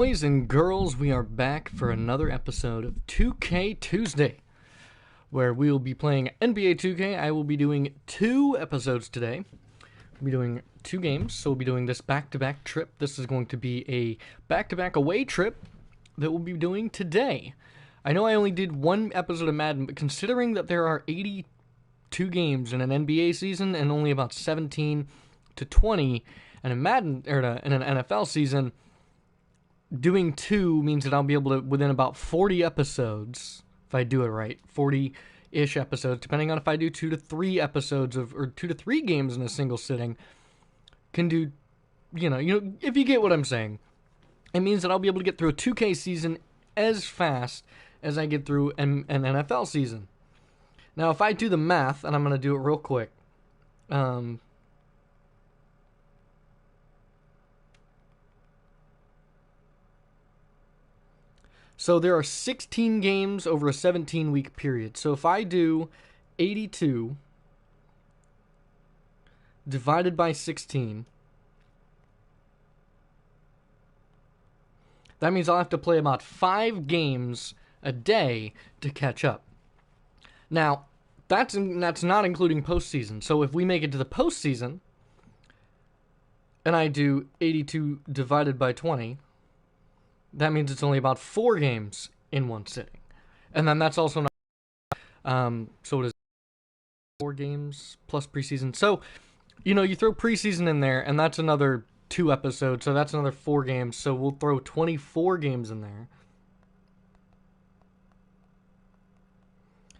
Boys and girls, we are back for another episode of 2K Tuesday, where we will be playing NBA 2K. I will be doing 2 episodes today. We'll be doing 2 games, so we'll be doing this back-to-back trip. This is going to be a back-to-back away trip that we'll be doing today. I know I only did 1 episode of Madden, but considering that there are 82 games in an NBA season and only about 17 to 20 in a Madden or in an NFL season, doing 2 means that I'll be able to, within about 40 episodes, if I do it right, 40-ish episodes, depending on if I do 2 to 3 episodes or 2 to 3 games in a single sitting, can do, if you get what I'm saying. It means that I'll be able to get through a 2K season as fast as I get through an NFL season. Now, if I do the math, and I'm going to do it real quick, so there are 16 games over a 17-week period. So if I do 82 divided by 16, that means I'll have to play about 5 games a day to catch up. Now, that's not including postseason. So if we make it to the postseason, and I do 82 divided by 20, that means it's only about 4 games in one sitting. And then that's also not... so it is 4 games plus preseason. So, you throw preseason in there, and that's another 2 episodes, so that's another 4 games. So we'll throw 24 games in there.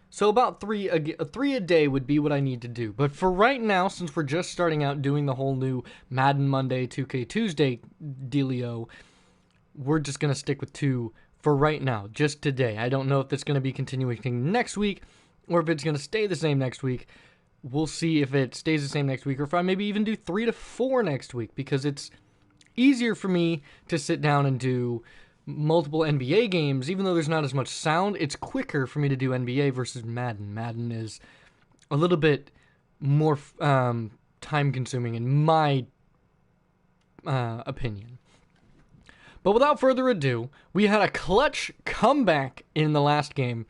So about 3 a day would be what I need to do. But for right now, since we're just starting out doing the whole new Madden Monday, 2K Tuesday dealio, we're just going to stick with 2 for right now, just today. I don't know if it's going to be continuing next week or if it's going to stay the same next week. We'll see if it stays the same next week or if I maybe even do 3 to 4 next week, because it's easier for me to sit down and do multiple NBA games. Even though there's not as much sound, it's quicker for me to do NBA versus Madden. Madden is a little bit more time-consuming in my opinion. But without further ado, we had a clutch comeback in the last game.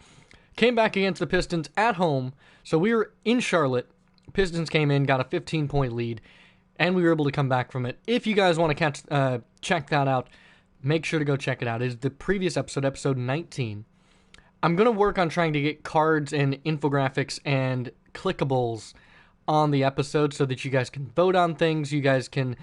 Came back against the Pistons at home. So we were in Charlotte. Pistons came in, got a 15-point lead, and we were able to come back from it. If you guys want to check that out, make sure to go check it out. It is the previous episode, episode 19. I'm going to work on trying to get cards and infographics and clickables on the episode so that you guys can vote on things. You guys can...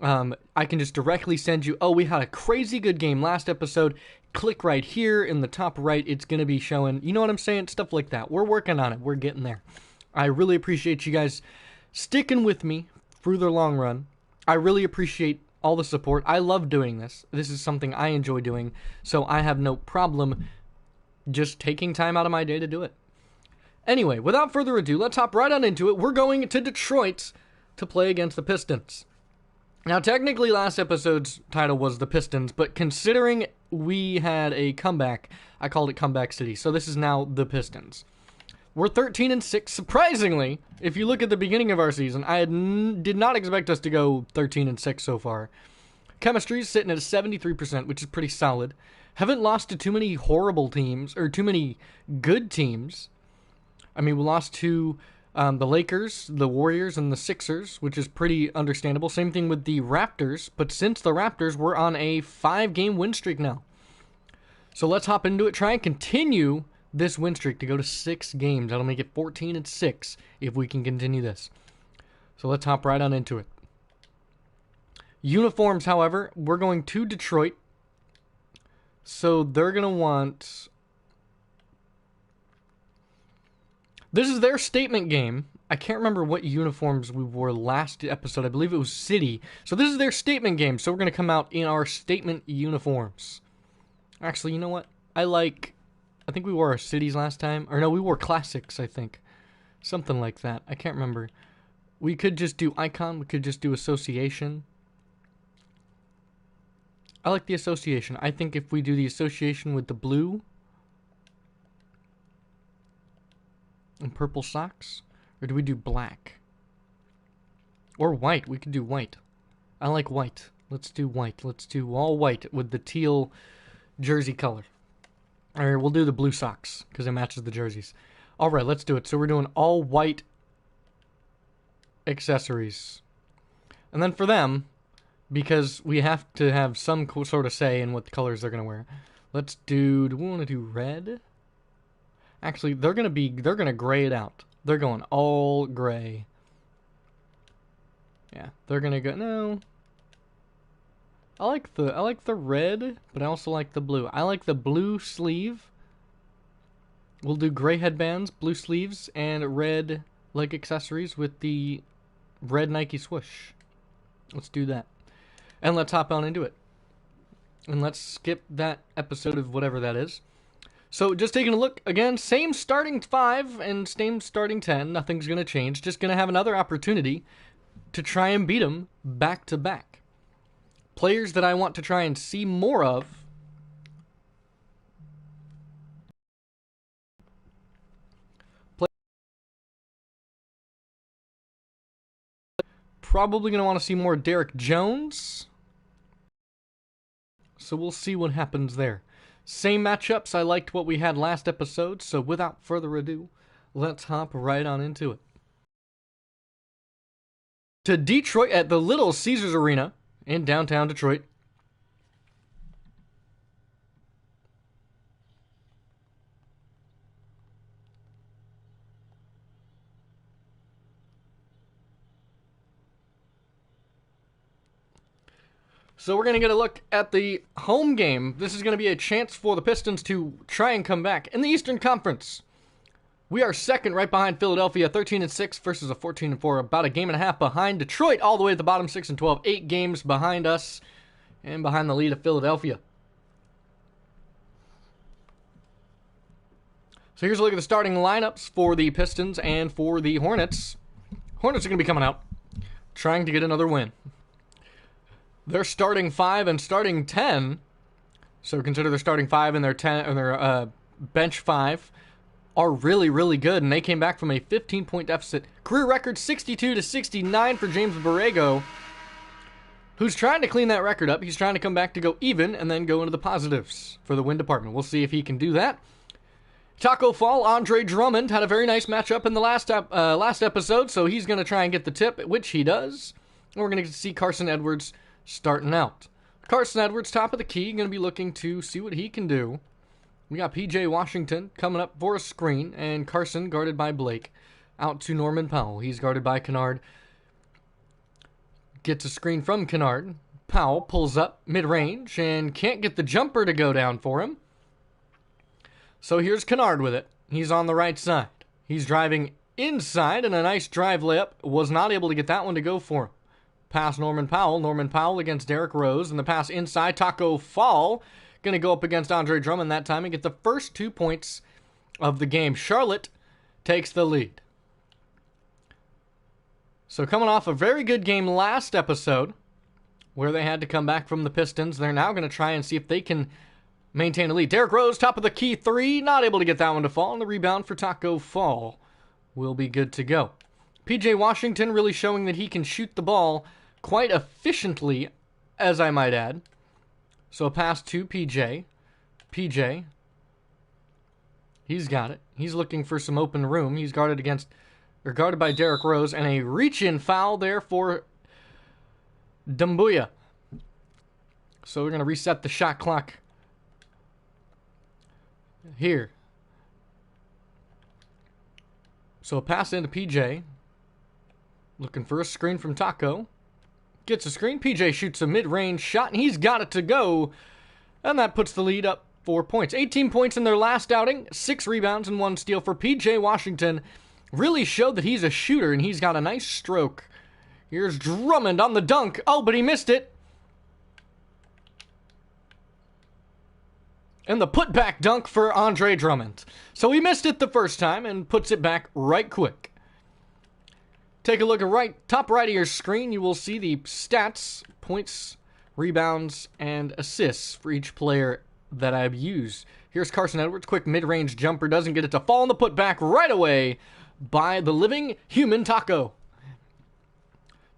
I can just directly send you, we had a crazy good game last episode. Click right here in the top right. It's going to be showing, you know what I'm saying? Stuff like that. We're working on it. We're getting there. I really appreciate you guys sticking with me through the long run. I really appreciate all the support. I love doing this. This is something I enjoy doing, so I have no problem just taking time out of my day to do it. Anyway, without further ado, let's hop right on into it. We're going to Detroit to play against the Pistons. Now, technically, last episode's title was the Pistons, but considering we had a comeback, I called it Comeback City. So this is now the Pistons. We're 13-6. Surprisingly, if you look at the beginning of our season, I did not expect us to go 13-6 so far. Chemistry's sitting at 73%, which is pretty solid. Haven't lost to too many horrible teams, or too many good teams. I mean, we lost to... the Lakers, the Warriors, and the Sixers, which is pretty understandable. Same thing with the Raptors, but since the Raptors, we're on a 5-game win streak now. So let's hop into it, try and continue this win streak to go to 6 games. That'll make it 14-6 if we can continue this. So let's hop right on into it. Uniforms, however, we're going to Detroit. So they're going to want... This is their statement game. I can't remember what uniforms we wore last episode. I believe it was City. So this is their statement game. So we're going to come out in our statement uniforms. Actually, you know what? I think we wore our Cities last time. Or no, we wore Classics, I think. Something like that. I can't remember. We could just do Icon. We could just do Association. I like the Association. I think if we do the Association with the blue... and purple socks? Or do we do black? Or white. We could do white. I like white. Let's do white. Let's do all white with the teal jersey color. Or we'll do the blue socks because it matches the jerseys. All right, let's do it. So we're doing all white accessories. And then for them, because we have to have some sort of say in what colors they're going to wear, do we want to do red? Actually, they're going to gray it out. They're going all gray. Yeah, they're going to go, no. I like the red, but I also like the blue. I like the blue sleeve. We'll do gray headbands, blue sleeves, and red leg accessories with the red Nike swoosh. Let's do that. And let's hop on into it. And let's skip that episode of whatever that is. So just taking a look, again, same starting 5 and same starting 10. Nothing's going to change. Just going to have another opportunity to try and beat them back to back. Players that I want to try and see more of. Probably going to want to see more Derek Jones. So we'll see what happens there. Same matchups. I liked what we had last episode. So without further ado, let's hop right on into it. To Detroit at the Little Caesars Arena in downtown Detroit. So we're going to get a look at the home game. This is going to be a chance for the Pistons to try and come back. In the Eastern Conference, we are second right behind Philadelphia, 13-6 versus a 14-4, about a game and a half behind Detroit, all the way at the bottom, 6-12, 8 games behind us and behind the lead of Philadelphia. So here's a look at the starting lineups for the Pistons and for the Hornets. Hornets are going to be coming out, trying to get another win. They're starting 5 and starting 10, so consider their starting 5 and their 10 and their bench 5 are really, really good, and they came back from a 15-point deficit. Career record 62-69 for James Borrego, who's trying to clean that record up. He's trying to come back to go even and then go into the positives for the win department. We'll see if he can do that. Taco Fall, Andre Drummond had a very nice matchup in the last episode, so he's going to try and get the tip, which he does. And we're going to see Carson Edwards starting out. Carson Edwards, top of the key, going to be looking to see what he can do. We got P.J. Washington coming up for a screen, and Carson guarded by Blake. Out to Norman Powell. He's guarded by Kennard. Gets a screen from Kennard. Powell pulls up mid-range and can't get the jumper to go down for him. So here's Kennard with it. He's on the right side. He's driving inside, and a nice drive layup. Was not able to get that one to go for him. Pass Norman Powell. Norman Powell against Derrick Rose. And the pass inside. Taco Fall going to go up against Andre Drummond that time and get the first 2 points of the game. Charlotte takes the lead. So coming off a very good game last episode where they had to come back from the Pistons, they're now going to try and see if they can maintain a lead. Derrick Rose, top of the key 3. Not able to get that one to fall. And the rebound for Taco Fall will be good to go. P.J. Washington really showing that he can shoot the ball quite efficiently, as I might add. So a pass to P.J. P.J. He's got it. He's looking for some open room. He's guarded by Derrick Rose, and a reach-in foul there for Dumbuya. So we're going to reset the shot clock here. So a pass into P.J. Looking for a screen from Taco. Gets a screen. PJ shoots a mid-range shot, and he's got it to go. And that puts the lead up 4 points. 18 points in their last outing. 6 rebounds and 1 steal for PJ Washington. Really showed that he's a shooter, and he's got a nice stroke. Here's Drummond on the dunk. Oh, but he missed it. And the putback dunk for Andre Drummond. So he missed it the first time and puts it back right quick. Take a look at top right of your screen. You will see the stats, points, rebounds, and assists for each player that I've used. Here's Carson Edwards. Quick mid-range jumper. Doesn't get it to fall, on the putback right away by the living human Taco.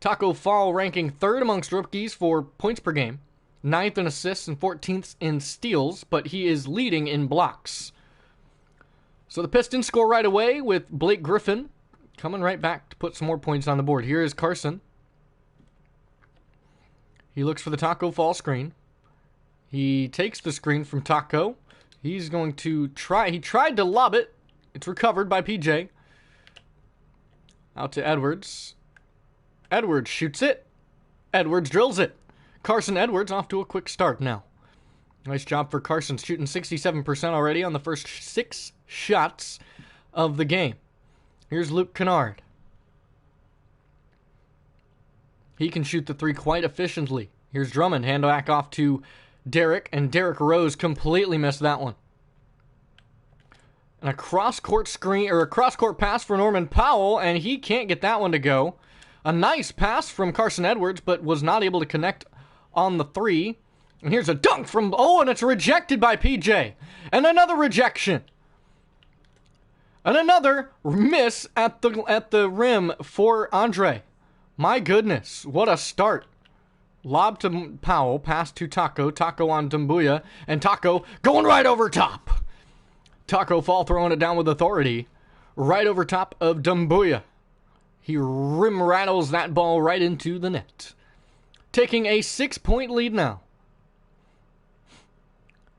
Taco Fall ranking 3rd amongst rookies for points per game, 9th in assists and 14th in steals, but he is leading in blocks. So the Pistons score right away with Blake Griffin coming right back to put some more points on the board. Here is Carson. He looks for the Taco Fall screen. He takes the screen from Taco. He's going to try. He tried to lob it. It's recovered by PJ. Out to Edwards. Edwards shoots it. Edwards drills it. Carson Edwards off to a quick start now. Nice job for Carson, shooting 67% already on the first 6 shots of the game. Here's Luke Kennard. He can shoot the 3 quite efficiently. Here's Drummond, hand back off to Derek, and Derek Rose completely missed that one. And a cross-court screen, or a cross-court pass for Norman Powell, and he can't get that one to go. A nice pass from Carson Edwards, but was not able to connect on the 3. And here's a dunk from, and it's rejected by PJ. And another rejection. And another miss at the rim for Andre. My goodness, what a start. Lob to Powell, pass to Taco, Taco on Dumbuya, and Taco going right over top. Taco Fall throwing it down with authority, right over top of Dumbuya. He rim rattles that ball right into the net. Taking a 6-point lead now.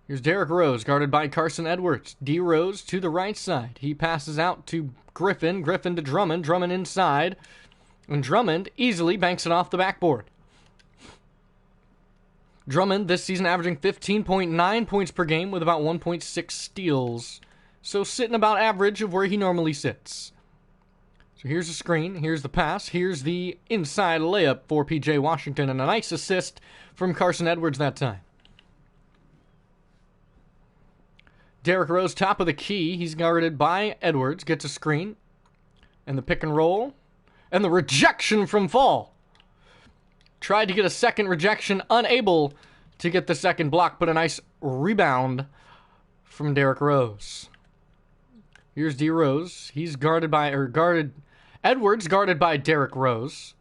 Here's Derek Rose, guarded by Carson Edwards. D. Rose to the right side. He passes out to Griffin. Griffin to Drummond. Drummond inside. And Drummond easily banks it off the backboard. Drummond this season averaging 15.9 points per game with about 1.6 steals. So sitting about average of where he normally sits. So here's the screen. Here's the pass. Here's the inside layup for P.J. Washington. And a nice assist from Carson Edwards that time. Derek Rose, top of the key. He's guarded by Edwards. Gets a screen. And the pick and roll. And the rejection from Fall. Tried to get a second rejection. Unable to get the second block. But a nice rebound from Derek Rose. Here's D. Rose. He's Edwards guarded by Derek Rose.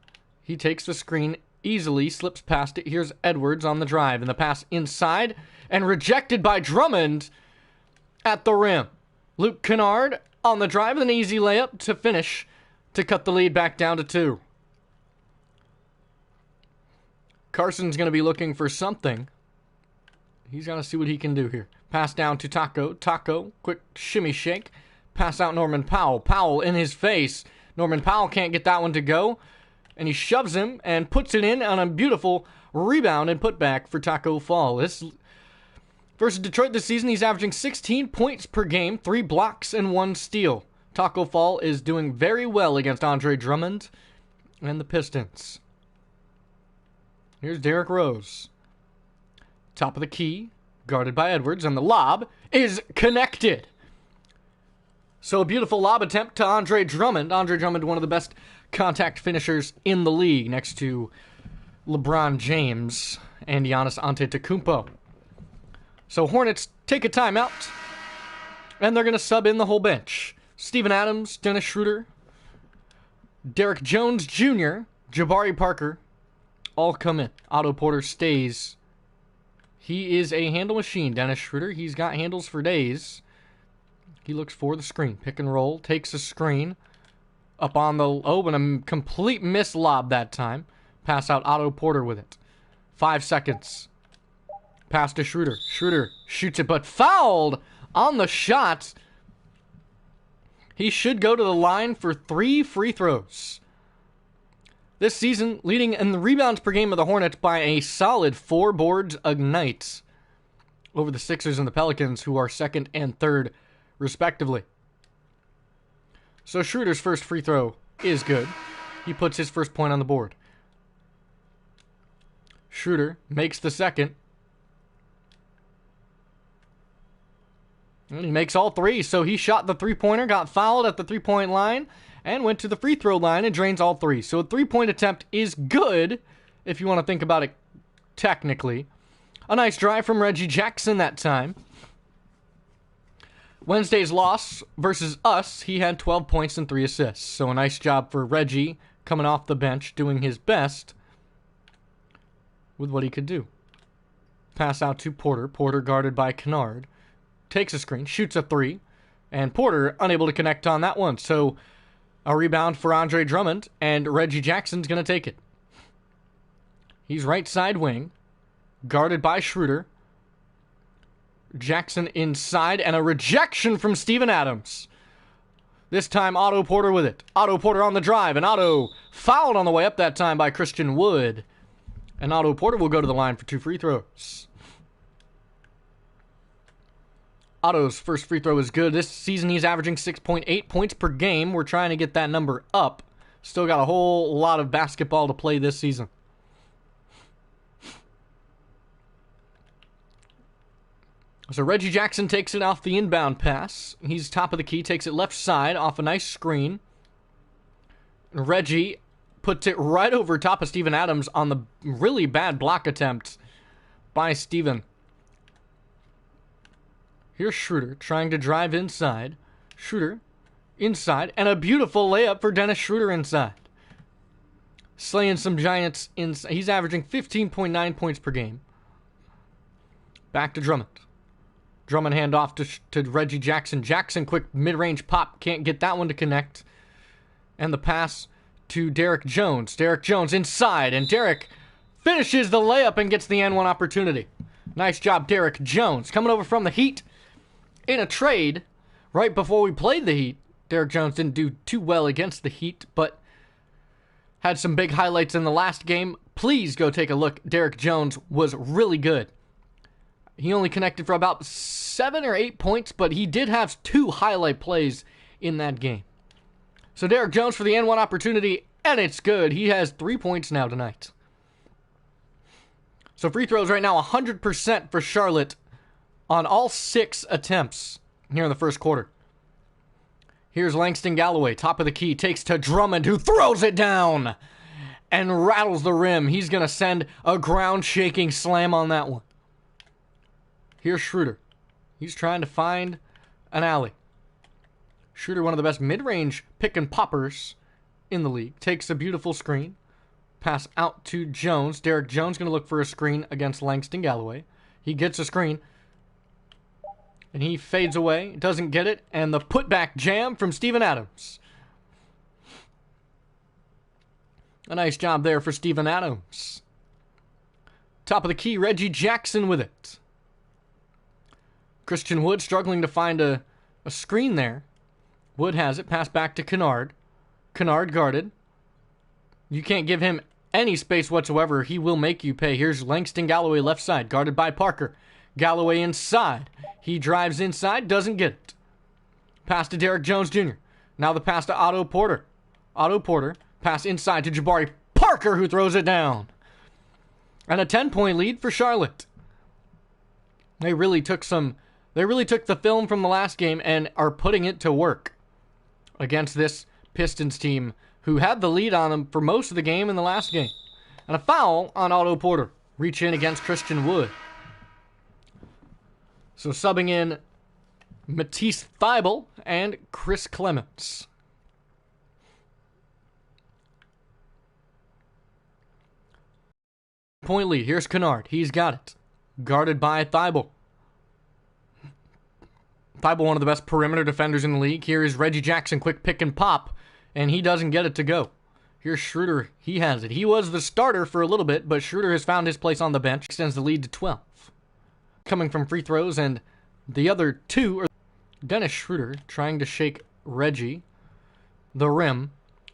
He takes the screen easily. Slips past it. Here's Edwards on the drive. And the pass inside. And rejected by Drummond at the rim. Luke Kennard on the drive with an easy layup to finish to cut the lead back down to 2. Carson's going to be looking for something. He's got to see what he can do here. Pass down to Taco. Taco, quick shimmy shake. Pass out Norman Powell. Powell in his face. Norman Powell can't get that one to go. And he shoves him and puts it in on a beautiful rebound and putback for Taco Fall. Versus Detroit this season, he's averaging 16 points per game, 3 blocks, and 1 steal. Taco Fall is doing very well against Andre Drummond and the Pistons. Here's Derek Rose. Top of the key, guarded by Edwards, and the lob is connected. So a beautiful lob attempt to Andre Drummond. Andre Drummond, one of the best contact finishers in the league, next to LeBron James and Giannis Antetokounmpo. So Hornets take a timeout, and they're going to sub in the whole bench. Steven Adams, Dennis Schroeder, Derek Jones Jr., Jabari Parker, all come in. Otto Porter stays. He is a handle machine, Dennis Schroeder. He's got handles for days. He looks for the screen. Pick and roll. Takes a screen. Up on the... and a complete miss lob that time. Pass out Otto Porter with it. 5 seconds. Pass to Schroeder. Schroeder shoots it, but fouled on the shot. He should go to the line for 3 free throws. This season, leading in the rebounds per game of the Hornets by a solid 4 boards a night over the Sixers and the Pelicans, who are 2nd and 3rd, respectively. So Schroeder's first free throw is good. He puts his first point on the board. Schroeder makes the second. And he makes all 3, so he shot the 3-pointer, got fouled at the 3-point line, and went to the free throw line and drains all 3. So a 3-point attempt is good, if you want to think about it technically. A nice drive from Reggie Jackson that time. Wednesday's loss versus us, he had 12 points and 3 assists. So a nice job for Reggie coming off the bench, doing his best with what he could do. Pass out to Porter. Porter guarded by Kennard. Takes a screen, shoots a three, and Porter unable to connect on that one. So a rebound for Andre Drummond, and Reggie Jackson's going to take it. He's right side wing, guarded by Schroeder. Jackson inside, and a rejection from Steven Adams. This time, Otto Porter with it. Otto Porter on the drive, and Otto fouled on the way up that time by Christian Wood. And Otto Porter will go to the line for 2 free throws. Otto's first free throw is good. This season, he's averaging 6.8 points per game. We're trying to get that number up. Still got a whole lot of basketball to play this season. So Reggie Jackson takes it off the inbound pass. He's top of the key, takes it left side off a nice screen. Reggie puts it right over top of Steven Adams on the really bad block attempt by Steven. Here's Schroeder trying to drive inside. Schroeder inside, and a beautiful layup for Dennis Schroeder inside. Slaying some giants inside. He's averaging 15.9 points per game. Back to Drummond. Drummond handoff to Reggie Jackson. Jackson, quick mid-range pop. Can't get that one to connect. And the pass to Derek Jones. Derek Jones inside. And Derek finishes the layup and gets the N1 opportunity. Nice job, Derek Jones. Coming over from the Heat in a trade right before we played the Heat. Derek Jones didn't do too well against the Heat, but had some big highlights in the last game. Please go take a look. Derek Jones was really good. He only connected for about 7 or 8 points, but he did have 2 highlight plays in that game. So Derek Jones for the N1 opportunity, and it's good. He has 3 points now tonight. So free throws right now 100% for Charlotte on all 6 attempts here in the first quarter. Here's Langston Galloway, top of the key, takes to Drummond, who throws it down and rattles the rim. He's going to send a ground-shaking slam on that one. Here's Schroeder. He's trying to find an alley. Schroeder, one of the best mid-range pick-and-poppers in the league, takes a beautiful screen. Pass out to Jones. Derek Jones going to look for a screen against Langston Galloway. He gets a screen. And he fades away. Doesn't get it. And the putback jam from Steven Adams. A nice job there for Steven Adams. Top of the key, Reggie Jackson with it. Christian Wood struggling to find a screen there. Wood has it. Pass back to Kennard. Kennard guarded. You can't give him any space whatsoever. He will make you pay. Here's Langston Galloway left side, guarded by Parker. Galloway inside. He drives inside, doesn't get it. Pass to Derek Jones Jr. Now the pass to Otto Porter. Otto Porter. Pass inside to Jabari Parker, who throws it down. And a 10-point lead for Charlotte. They really took the film from the last game and are putting it to work against this Pistons team who had the lead on them for most of the game in the last game. And a foul on Otto Porter. Reach in against Christian Wood. So subbing in Matisse Thybulle and Chris Clements. Point lead. Here's Kennard. He's got it. Guarded by Thybulle. Thybulle, one of the best perimeter defenders in the league. Here is Reggie Jackson, quick pick and pop, and he doesn't get it to go. Here's Schroeder. He has it. He was the starter for a little bit, but Schroeder has found his place on the bench. Extends the lead to 12. Coming from free throws, and the other 2 are Dennis Schroeder trying to shake Reggie. The rim.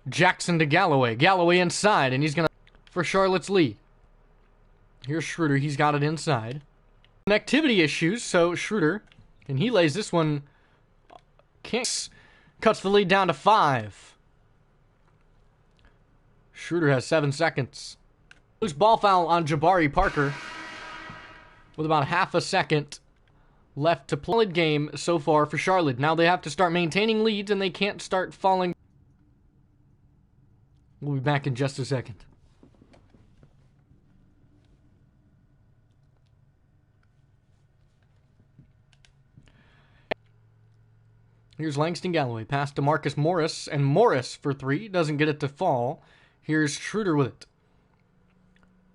Jackson to Galloway. Galloway inside, and he's going to for Charlotte's lead. Here's Schroeder. He's got it inside. Connectivity issues, so Schroeder, and he lays this one, cuts the lead down to 5. Schroeder has 7 seconds. Loose ball foul on Jabari Parker with about half a second left to play. Game so far for Charlotte. Now they have to start maintaining leads, and they can't start falling. We'll be back in just a second. Here's Langston Galloway. Pass to Marcus Morris, and Morris for 3. Doesn't get it to fall. Here's Schroeder with it.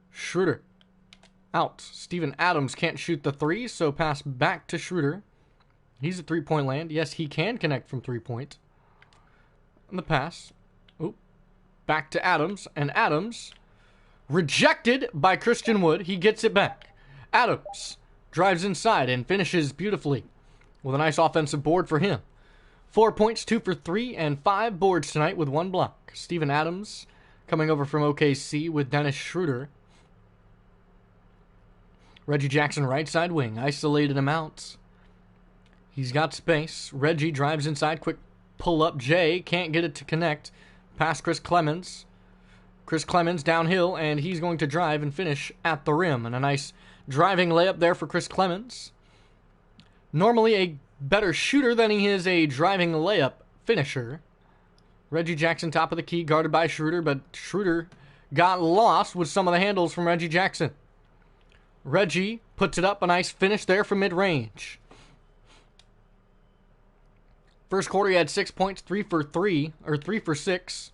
Schroeder. Out. Steven Adams can't shoot the three, so pass back to Schroeder. He's at three-point land. Yes, he can connect from three-point. And the pass. Oop. Back to Adams. And Adams, rejected by Christian Wood. He gets it back. Adams drives inside and finishes beautifully with a nice offensive board for him. 4 points, 2 for 3, and 5 boards tonight with 1 block. Steven Adams coming over from OKC with Dennis Schroeder. Reggie Jackson, right side wing, isolated him out. He's got space. Reggie drives inside, quick pull up. Jay can't get it to connect. Pass Chris Clemens. Chris Clemens downhill, and he's going to drive and finish at the rim. And a nice driving layup there for Chris Clemens. Normally a better shooter than he is a driving layup finisher. Reggie Jackson, top of the key, guarded by Schroeder, but Schroeder got lost with some of the handles from Reggie Jackson. Reggie puts it up, a nice finish there from mid-range. First quarter, he had 6 points, 3 for 6.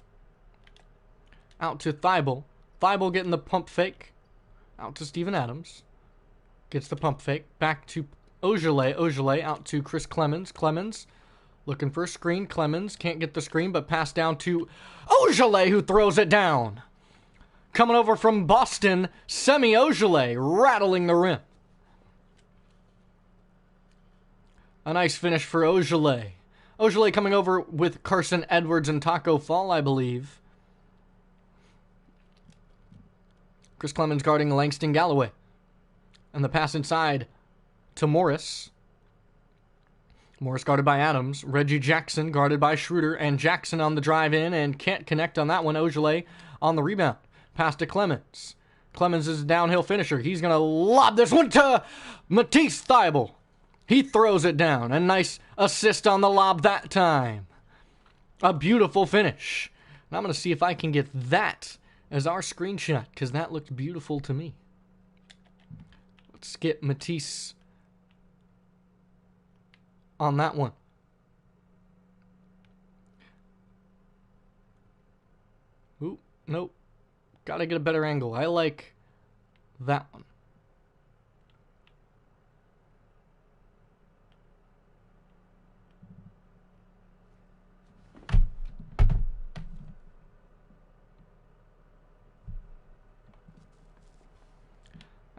Out to Thibault. Thibault getting the pump fake. Out to Steven Adams. Gets the pump fake. Back to Ogilvy. Ogilvy out to Chris Clemens. Clemens looking for a screen. Clemens can't get the screen, but pass down to Ogilvy, who throws it down. Coming over from Boston, Semi Ogilvy rattling the rim. A nice finish for Ogilvy. Ogilvy coming over with Carson Edwards and Taco Fall, I believe. Chris Clemens guarding Langston Galloway. And the pass inside to Morris. Morris guarded by Adams. Reggie Jackson guarded by Schroeder. And Jackson on the drive in and can't connect on that one. Ogilvy on the rebound. Pass to Clemens. Clemens is a downhill finisher. He's going to lob this one to Matisse Thybulle. He throws it down. A nice assist on the lob that time. A beautiful finish. And I'm going to see if I can get that as our screenshot, because that looked beautiful to me. Let's get Matisse on that one. Ooh, nope. Gotta get a better angle. I like that one.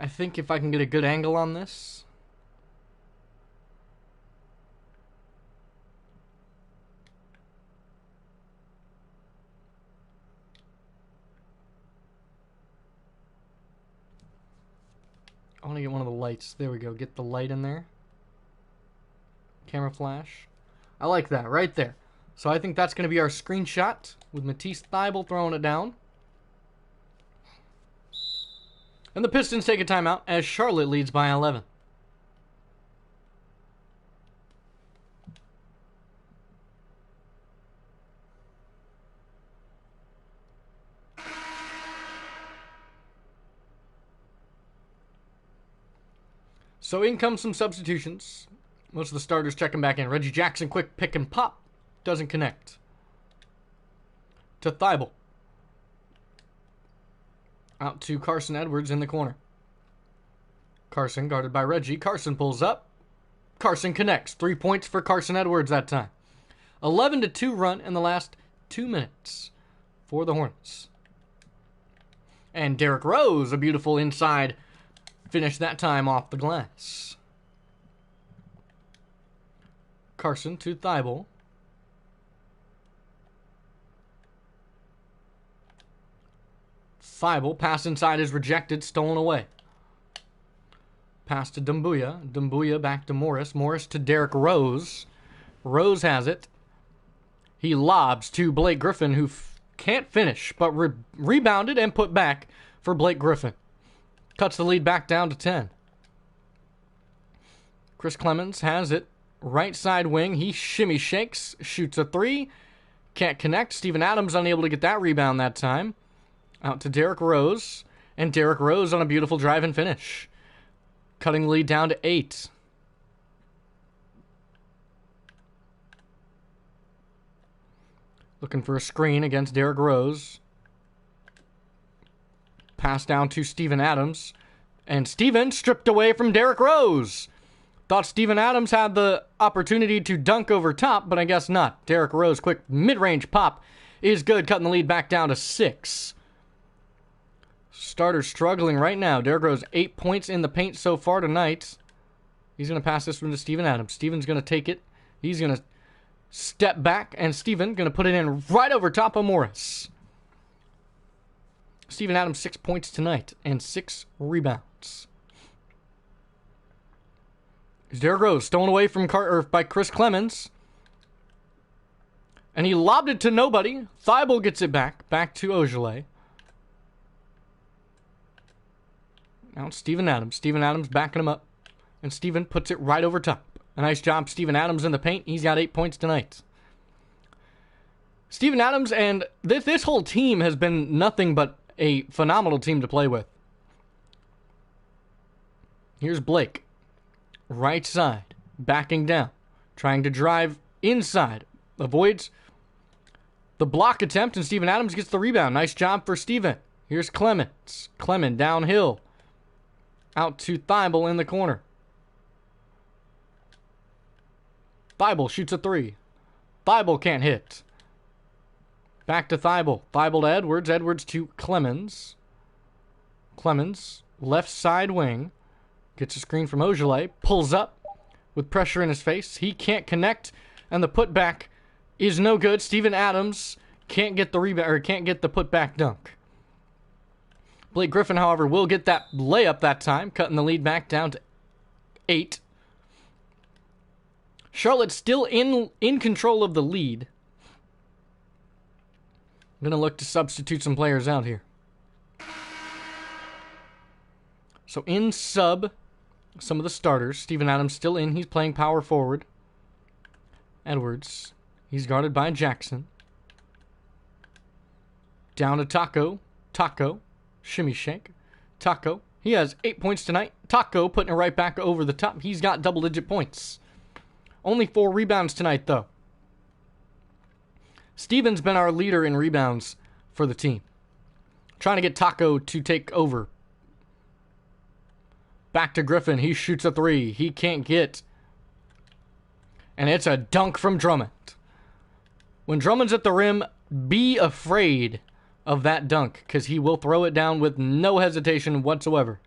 I think if I can get a good angle on this. I want to get one of the lights. There we go. Get the light in there. Camera flash. I like that right there. So I think that's going to be our screenshot with Matisse Thybulle throwing it down. And the Pistons take a timeout as Charlotte leads by 11. So in comes some substitutions. Most of the starters checking back in. Reggie Jackson, quick pick and pop. Doesn't connect. To Thybulle. Out to Carson Edwards in the corner. Carson guarded by Reggie. Carson pulls up. Carson connects. 3 points for Carson Edwards that time. 11-2 run in the last 2 minutes for the Hornets. And Derrick Rose, a beautiful inside finish that time off the glass. Carson to Thybulle. Thybulle, pass inside is rejected, stolen away. Pass to Doumbouya. Doumbouya back to Morris. Morris to Derrick Rose. Rose has it. He lobs to Blake Griffin, who can't finish, but rebounded and put back for Blake Griffin. Cuts the lead back down to 10. Chris Clemens has it. Right side wing. He shimmy shakes. Shoots a three. Can't connect. Steven Adams unable to get that rebound that time. Out to Derrick Rose. And Derrick Rose on a beautiful drive and finish. Cutting the lead down to 8. Looking for a screen against Derrick Rose. Pass down to Steven Adams. And Steven stripped away from Derrick Rose. Thought Steven Adams had the opportunity to dunk over top, but I guess not. Derrick Rose, quick mid-range pop is good, cutting the lead back down to 6. Starter struggling right now. Derrick Rose, 8 points in the paint so far tonight. He's going to pass this one to Steven Adams. Steven's going to take it. He's going to step back, and Steven going to put it in right over top of Morris. Steven Adams, 6 points tonight and 6 rebounds. Derrick Rose stolen away from by Chris Clemens. And he lobbed it to nobody. Thibault gets it back to Ogilvy. Now it's Steven Adams. Steven Adams backing him up. And Steven puts it right over top. A nice job, Steven Adams in the paint. He's got 8 points tonight. Steven Adams and this whole team has been nothing but a phenomenal team to play with. Here's Blake. Right side. Backing down. Trying to drive inside. Avoids the block attempt, and Steven Adams gets the rebound. Nice job for Steven. Here's Clemens. Clement downhill. Out to Thibault in the corner. Thibault shoots a 3. Thibault can't hit. Back to Thibault. Thibault to Edwards. Edwards to Clemens. Clemens, left side wing. Gets a screen from Ogilvy. Pulls up with pressure in his face. He can't connect, and the putback is no good. Steven Adams can't get the rebound, or can't get the putback dunk. Blake Griffin, however, will get that layup that time, cutting the lead back down to 8. Charlotte still in control of the lead. I'm going to look to substitute some players out here. So in sub, some of the starters. Steven Adams still in. He's playing power forward. Edwards. He's guarded by Jackson. Down to Taco. Taco. Shimmy shake. Taco. He has 8 points tonight. Taco putting it right back over the top. He's got double-digit points. Only 4 rebounds tonight, though. Steven's been our leader in rebounds for the team. Trying to get Taco to take over. Back to Griffin. He shoots a 3. He can't get. And it's a dunk from Drummond. When Drummond's at the rim, be afraid of that dunk, because he will throw it down with no hesitation whatsoever.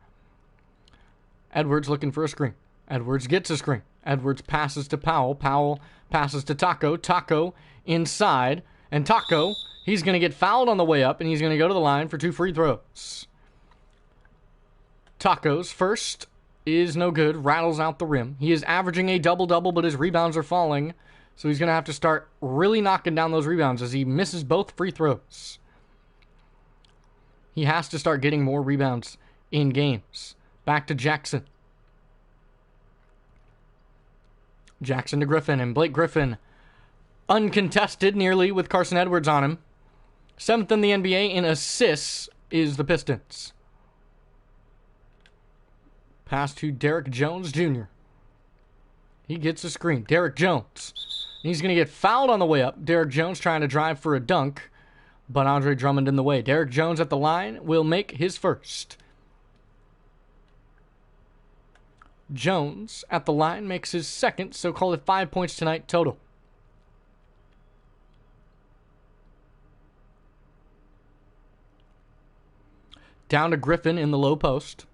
Edwards looking for a screen. Edwards gets a screen. Edwards passes to Powell. Powell passes to Taco. Taco inside. And Taco, he's going to get fouled on the way up, and he's going to go to the line for 2 free throws. Taco's first is no good. Rattles out the rim. He is averaging a double-double, but his rebounds are falling. So he's going to have to start really knocking down those rebounds as he misses both free throws. He has to start getting more rebounds in games. Back to Jackson. Jackson to Griffin, and Blake Griffin uncontested nearly with Carson Edwards on him. 7th in the NBA in assists is the Pistons. Pass to Derrick Jones Jr. He gets a screen. Derrick Jones. He's going to get fouled on the way up. Derrick Jones trying to drive for a dunk, but Andre Drummond in the way. Derrick Jones at the line will make his first. Jones at the line makes his second, so call it 5 points tonight total. Down to Griffin in the low post.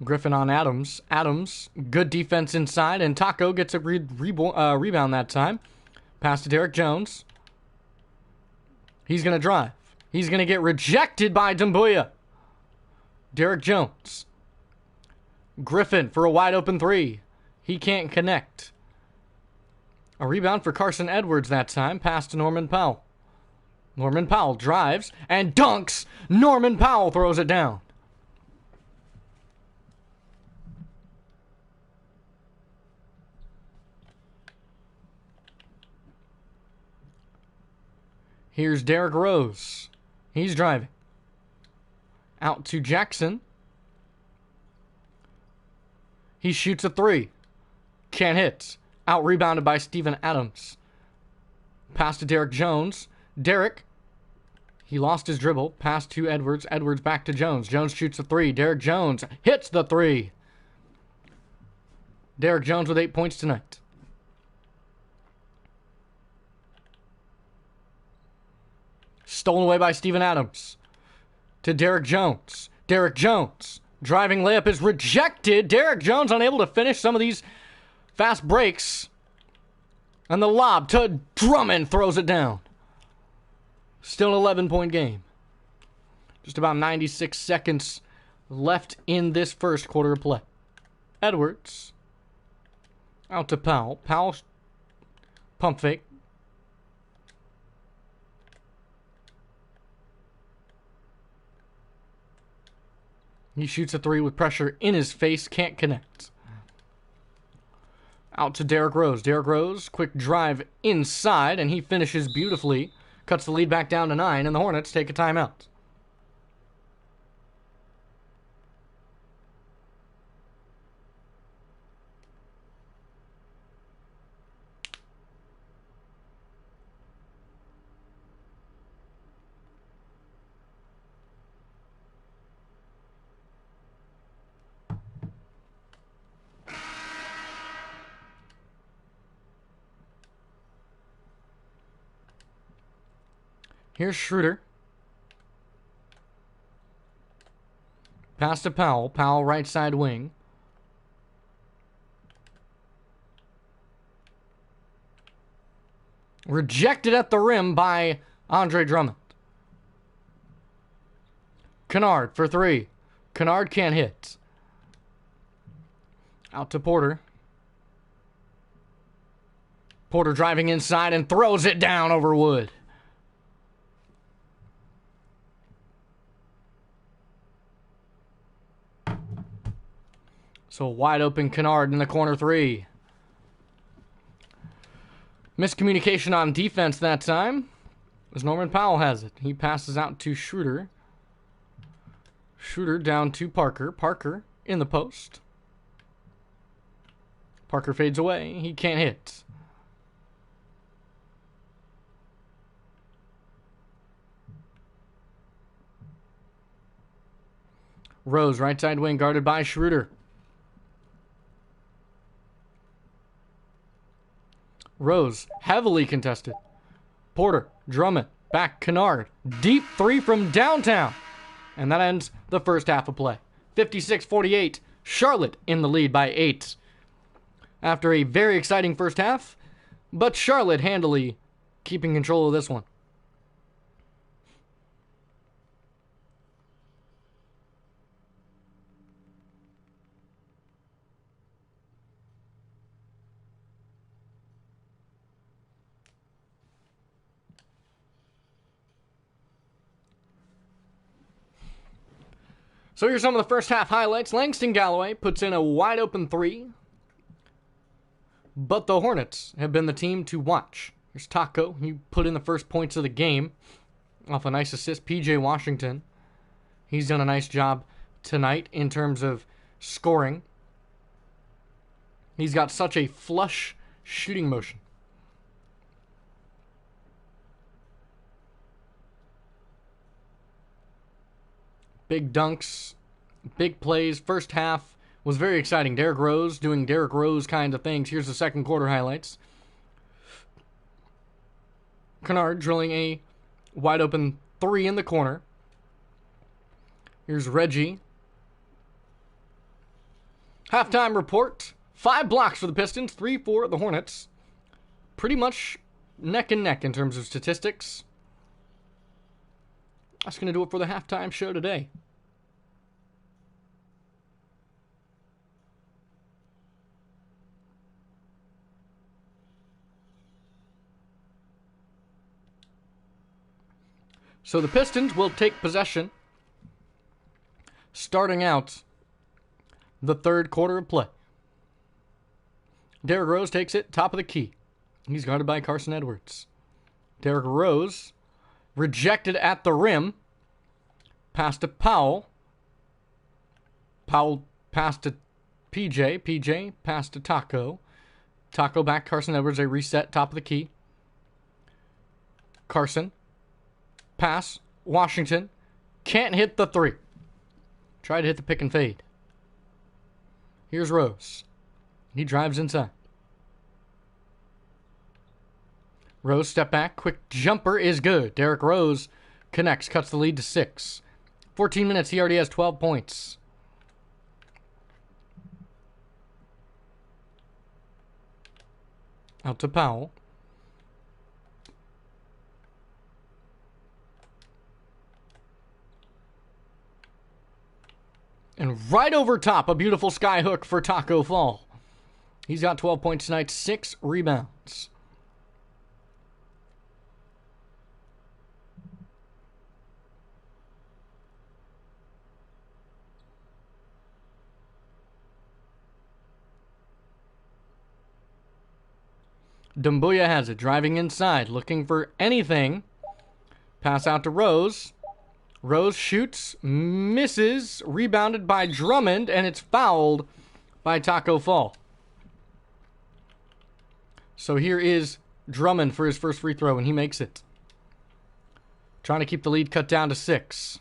Griffin on Adams. Adams, good defense inside, and Taco gets a rebound that time. Pass to Derrick Jones. He's going to drive. He's going to get rejected by Doumbouya. Derrick Jones. Griffin for a wide open 3. He can't connect. A rebound for Carson Edwards that time. Pass to Norman Powell. Norman Powell drives and dunks. Norman Powell throws it down. Here's Derrick Rose. He's driving. Out to Jackson. He shoots a 3. Can't hit. Out rebounded by Steven Adams. Pass to Derrick Jones. Derrick. He lost his dribble. Pass to Edwards. Edwards back to Jones. Jones shoots a three. Derek Jones hits the three. Derek Jones with 8 points tonight. Stolen away by Steven Adams. To Derek Jones. Derek Jones. Driving layup is rejected. Derek Jones unable to finish some of these fast breaks. And the lob to Drummond throws it down. Still an 11-point game. Just about 96 seconds left in this first quarter of play. Edwards. Out to Powell. Powell pump fake. He shoots a three with pressure in his face. Can't connect. Out to Derrick Rose. Derrick Rose, quick drive inside, and he finishes beautifully. Cuts the lead back down to 9, and the Hornets take a timeout. Here's Schroeder. Pass to Powell. Powell right side wing. Rejected at the rim by Andre Drummond. Kennard for three. Kennard can't hit. Out to Porter. Porter driving inside and throws it down over Wood. So wide open Kennard in the corner three. Miscommunication on defense that time, as Norman Powell has it. He passes out to Schroeder. Schroeder down to Parker. Parker in the post. Parker fades away. He can't hit. Rose, right side wing, guarded by Schroeder. Rose, heavily contested. Porter, Drummond, back Kennard. Deep three from downtown. And that ends the first half of play. 56-48, Charlotte in the lead by 8. After a very exciting first half, but Charlotte handily keeping control of this one. So here's some of the first half highlights. Langston Galloway puts in a wide open three. But the Hornets have been the team to watch. Here's Taco. He put in the first points of the game off a nice assist. P.J. Washington. He's done a nice job tonight in terms of scoring. He's got such a flush shooting motion. Big dunks, big plays. First half was very exciting. Derrick Rose doing Derrick Rose kind of things. Here's the second quarter highlights. Kennard drilling a wide open three in the corner. Here's Reggie. Halftime report. 5 blocks for the Pistons, 3 for the Hornets. Pretty much neck and neck in terms of statistics. That's going to do it for the halftime show today. So the Pistons will take possession starting out the third quarter of play. Derrick Rose takes it, top of the key. He's guarded by Carson Edwards. Derrick Rose rejected at the rim. Pass to Powell. Powell pass to PJ. PJ pass to Taco. Taco back Carson Edwards. A reset, top of the key. Carson. Pass. Washington. Can't hit the three. Try to hit the pick and fade. Here's Rose. He drives inside. Rose step back. Quick jumper is good. Derrick Rose connects. Cuts the lead to 6. 14 minutes. He already has 12 points. Out to Powell. And right over top, a beautiful sky hook for Taco Fall. He's got 12 points tonight, 6 rebounds. Dumbuya has it, driving inside, looking for anything. Pass out to Rose. Rose shoots, misses, rebounded by Drummond, and it's fouled by Taco Fall. So here is Drummond for his first free throw, and he makes it. Trying to keep the lead cut down to 6.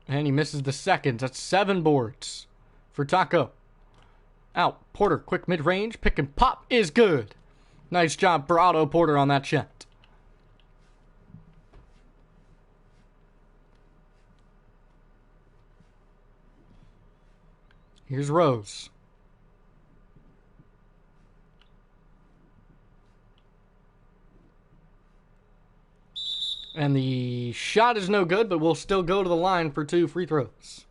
And he misses the second. That's 7 boards for Taco. Out. Porter, quick mid-range, pick and pop is good. Nice job for Otto Porter on that shot. Here's Rose. And the shot is no good, but we'll still go to the line for 2 free throws.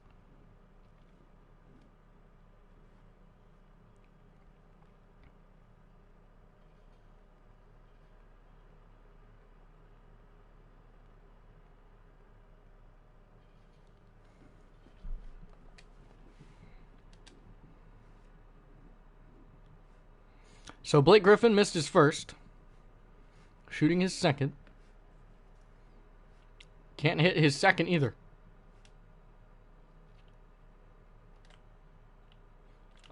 So Blake Griffin missed his first. Shooting his second. Can't hit his second either.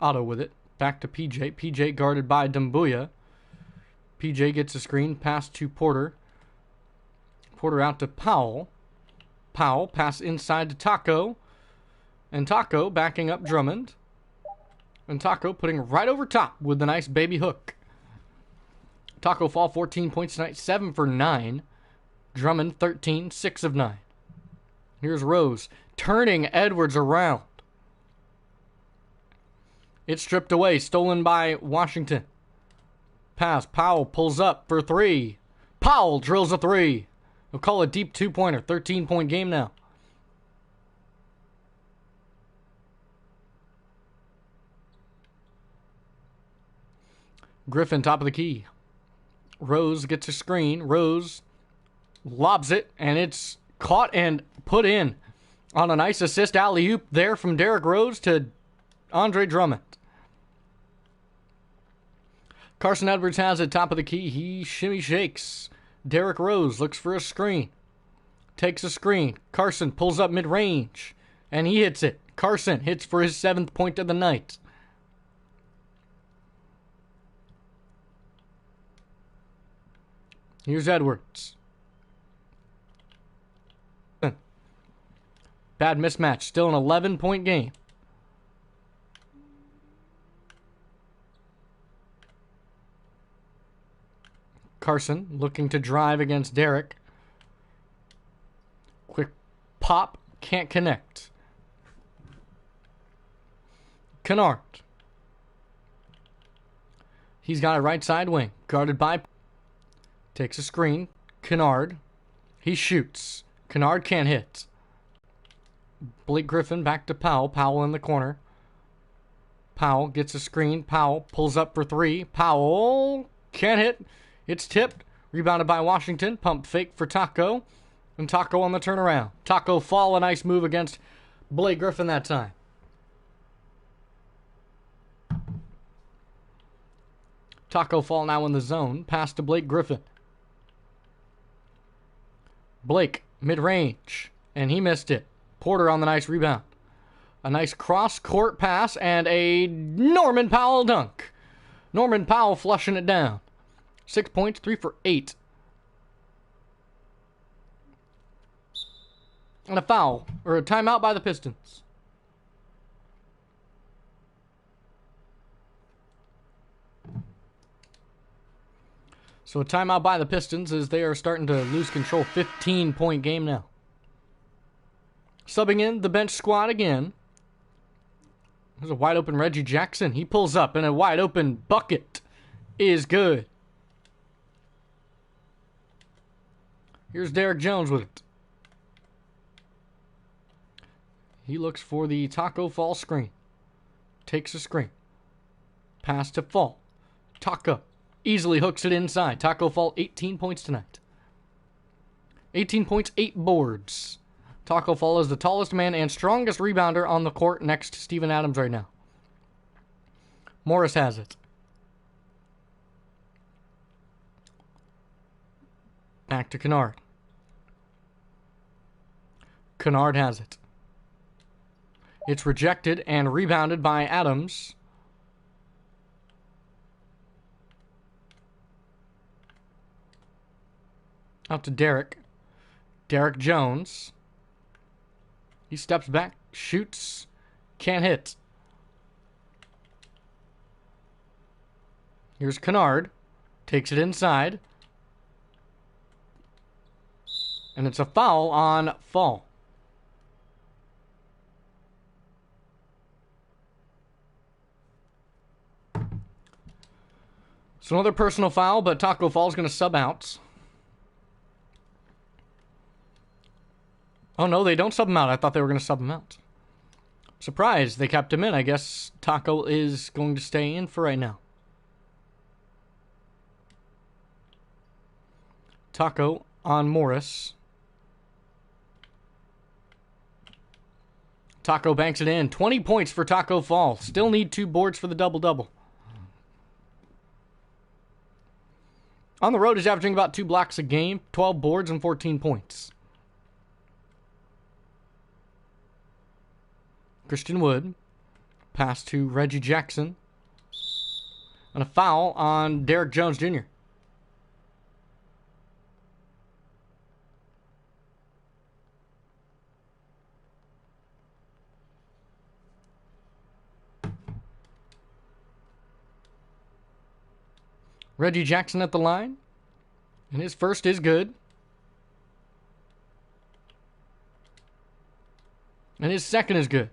Otto with it. Back to PJ. PJ guarded by Dumbuya. PJ gets a screen. Pass to Porter. Porter out to Powell. Powell pass inside to Taco. And Taco backing up Drummond. And Taco putting right over top with the nice baby hook. Taco Fall 14 points tonight, 7 for 9. Drummond 13, 6 of 9. Here's Rose turning Edwards around. It's stripped away, stolen by Washington. Pass, Powell pulls up for 3. Powell drills a 3. We'll call it a deep 2-pointer, 13-point game now. Griffin, top of the key. Rose gets a screen. Rose lobs it, and it's caught and put in on a nice assist alley-oop there from Derrick Rose to Andre Drummond. Carson Edwards has it, top of the key. He shimmy shakes. Derrick Rose looks for a screen. Takes a screen. Carson pulls up mid-range, and he hits it. Carson hits for his 7th point of the night. Here's Edwards. Bad mismatch. Still an 11-point game. Carson looking to drive against Derrick. Quick pop. Can't connect. Kennard. He's got a right side wing. Guarded by... Takes a screen. Kennard. He shoots. Kennard can't hit. Blake Griffin back to Powell. Powell in the corner. Powell gets a screen. Powell pulls up for 3. Powell can't hit. It's tipped. Rebounded by Washington. Pump fake for Taco. And Taco on the turnaround. Taco Fall, a nice move against Blake Griffin that time. Taco Fall now in the zone. Pass to Blake Griffin. Blake, mid-range, and he missed it. Porter on the nice rebound. A nice cross-court pass and a Norman Powell dunk. Norman Powell flushing it down. 6 points, 3 for 8. And a foul, or a timeout by the Pistons. So a timeout by the Pistons as they are starting to lose control. 15-point game now. Subbing in the bench squad again. There's a wide open Reggie Jackson. He pulls up and a wide open bucket is good. Here's Derek Jones with it. He looks for the Taco Fall screen. Takes a screen. Pass to Fall. Taco easily hooks it inside. Taco Fall 18 points tonight. 18 points, 8 boards. Taco Fall is the tallest man and strongest rebounder on the court next to Steven Adams right now. Morris has it. Back to Kennard. Kennard has it. It's rejected and rebounded by Adams. Out to Derek. Derek Jones. He steps back, shoots, can't hit. Here's Kennard. Takes it inside. And it's a foul on Fall. So another personal foul, but Taco Fall's going to sub out. Oh, no, they don't sub him out. I thought they were going to sub him out. Surprised they kept him in. I guess Taco is going to stay in for right now. Taco on Morris. Taco banks it in. 20 points for Taco Fall. Still need 2 boards for the double-double. On the road, he's averaging about 2 blocks a game, 12 boards, and 14 points. Christian Wood. Pass to Reggie Jackson. And a foul on Derek Jones Jr. Reggie Jackson at the line. And his first is good. And his second is good.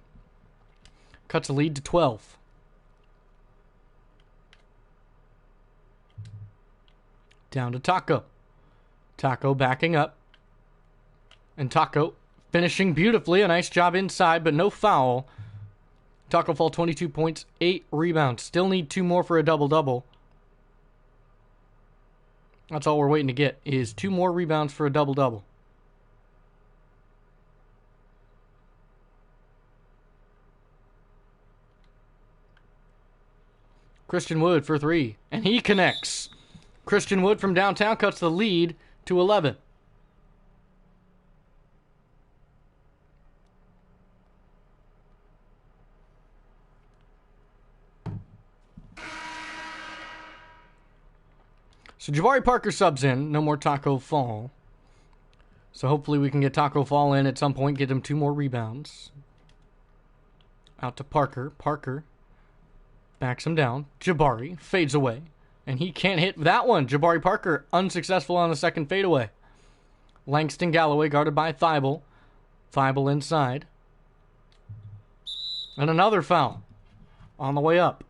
Cuts the lead to 12. Down to Taco. Taco backing up. And Taco finishing beautifully. A nice job inside, but no foul. Taco Fall 22 points, 8 rebounds. Still need 2 more for a double-double. That's all we're waiting to get, is 2 more rebounds for a double-double. Christian Wood for 3, and he connects. Christian Wood from downtown cuts the lead to 11. So Jabari Parker subs in. No more Taco Fall. So hopefully we can get Taco Fall in at some point. Get him 2 more rebounds. Out to Parker. Parker backs him down. Jabari fades away. And he can't hit that one. Jabari Parker unsuccessful on the second fadeaway. Langston Galloway guarded by Thibault. Thibault inside. And another foul on the way up.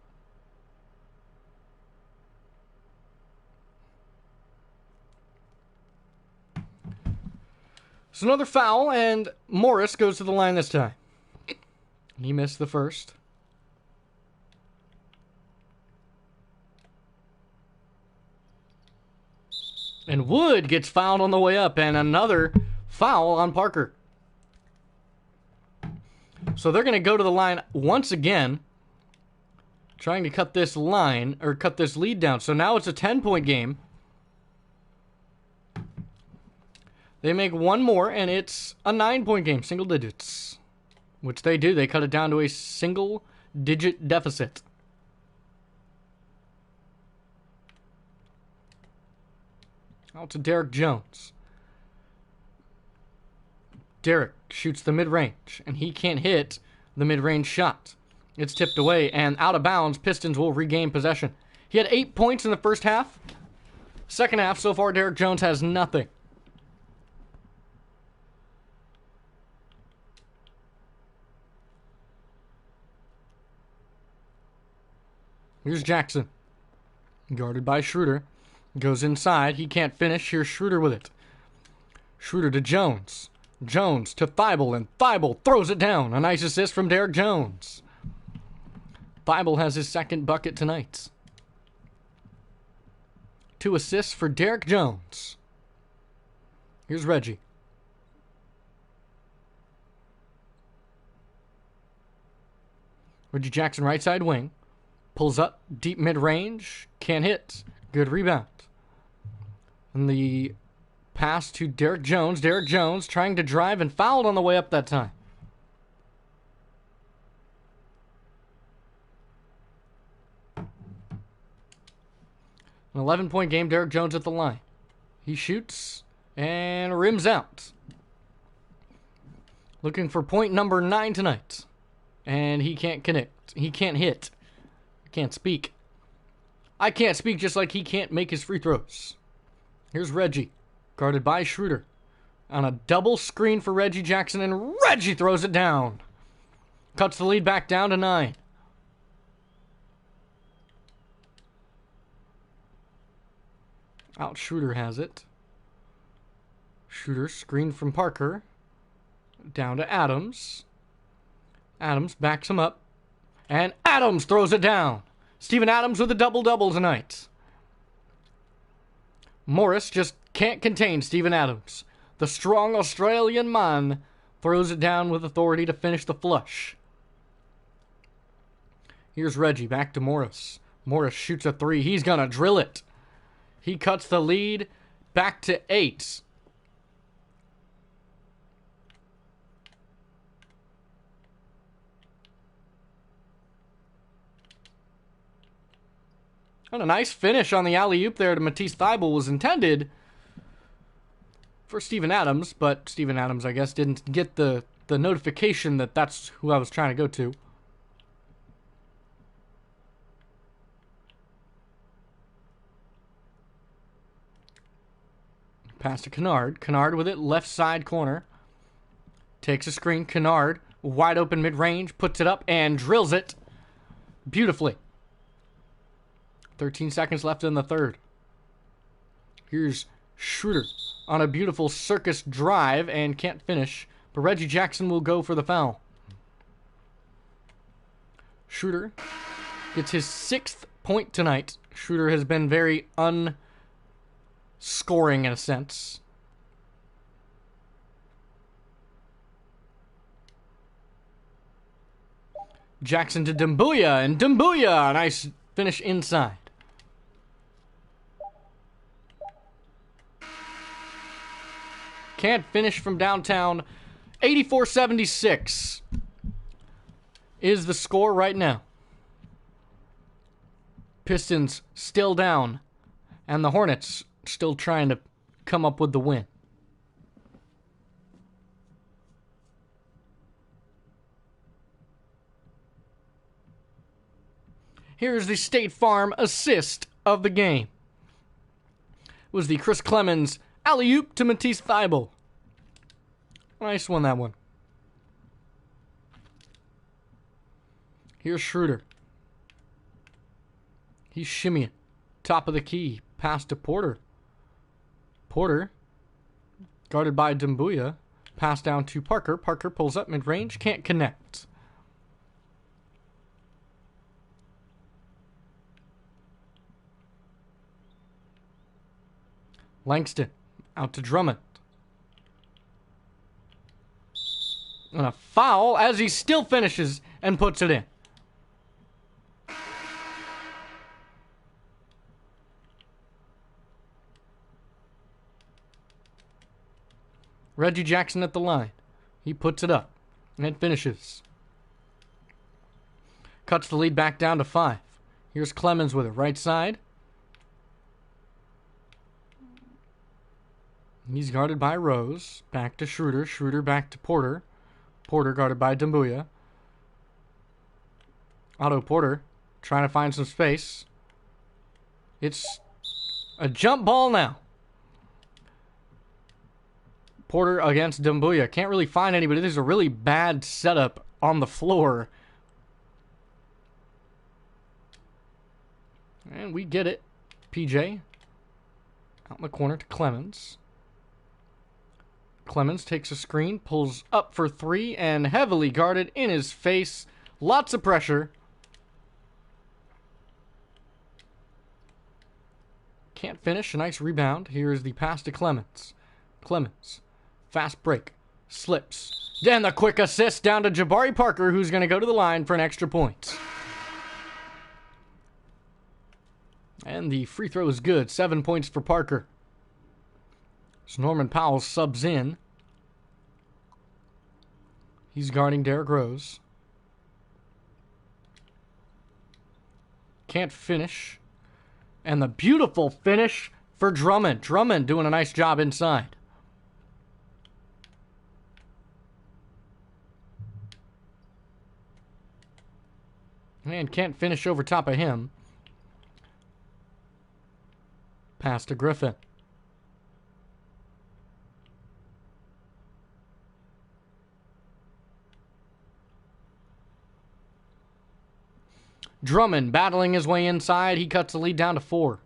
So another foul, and Morris goes to the line this time. He missed the first. And Wood gets fouled on the way up, and another foul on Parker. So they're going to go to the line once again, trying to cut this line, or cut this lead down. So now it's a 10-point game. They make 1 more, and it's a 9-point game, single digits. Which they do. They cut it down to a single-digit deficit. Out to Derek Jones. Derek shoots the mid-range, and he can't hit the mid-range shot. It's tipped away and out of bounds. Pistons will regain possession. He had 8 points in the first half. Second half, so far, Derek Jones has nothing. Here's Jackson. Guarded by Schroeder. Goes inside. He can't finish. Here's Schroeder with it. Schroeder to Jones. Jones to Thibault, and Thibault throws it down. A nice assist from Derek Jones. Thibault has his second bucket tonight. 2 assists for Derek Jones. Here's Reggie. Reggie Jackson, right side wing. Pulls up, deep mid-range. Can't hit. Good rebound. And the pass to Derek Jones. Derek Jones trying to drive and fouled on the way up that time. An 11-point game. Derek Jones at the line. He shoots and rims out. Looking for point number 9 tonight. And he can't connect. He can't hit. Can't speak. I can't speak, just like he can't make his free throws. Here's Reggie, guarded by Schroeder. On a double screen for Reggie Jackson, and Reggie throws it down. Cuts the lead back down to 9. Out Schroeder has it. Schroeder screen from Parker. Down to Adams. Adams backs him up. And Adams throws it down. Steven Adams with a double-double tonight. Morris just can't contain Steven Adams. The strong Australian man throws it down with authority to finish the flush. Here's Reggie, back to Morris. Morris shoots a 3. He's going to drill it. He cuts the lead back to 8. And a nice finish on the alley-oop there to Matisse Thybulle was intended for Steven Adams, but Steven Adams, I guess, didn't get the notification that that's who I was trying to go to. Pass to Kennard. Kennard with it, left side corner. Takes a screen. Kennard, wide open mid-range, puts it up and drills it beautifully. 13 seconds left in the third. Here's Schroeder on a beautiful circus drive and can't finish, but Reggie Jackson will go for the foul. Schroeder gets his 6th point tonight. Schroeder has been very unscoring in a sense. Jackson to Doumbouya, and Doumbouya, nice finish inside. Can't finish from downtown. 84-76 is the score right now. Pistons still down, and the Hornets still trying to come up with the win. Here's the State Farm assist of the game. It was the Chris Clemens alley-oop to Matisse Thybulle. Nice one, that one. Here's Schroeder. He's shimmying. Top of the key. Pass to Porter. Porter, guarded by Doumbouya. Pass down to Parker. Parker pulls up mid-range. Can't connect. Langston out to Drummond. And a foul as he still finishes and puts it in. Reggie Jackson at the line. He puts it up and finishes. Cuts the lead back down to 5. Here's Clemens with it. Right side. He's guarded by Rose. Back to Schroeder. Schroeder back to Porter. Porter guarded by Doumbouya. Otto Porter trying to find some space. It's a jump ball now. Porter against Doumbouya. Can't really find anybody. This is a really bad setup on the floor. And we get it. PJ out in the corner to Clemens. Clemens takes a screen, pulls up for three, and heavily guarded in his face. Lots of pressure. Can't finish. A nice rebound. Here is the pass to Clemens. Clemens. Fast break. Slips. And the quick assist down to Jabari Parker, who's going to go to the line for an extra point. And the free throw is good. 7 points for Parker. So Norman Powell subs in. He's guarding Derrick Rose. Can't finish. And the beautiful finish for Drummond. Drummond doing a nice job inside. Man, can't finish over top of him. Pass to Griffin. Drummond battling his way inside. He cuts the lead down to 4.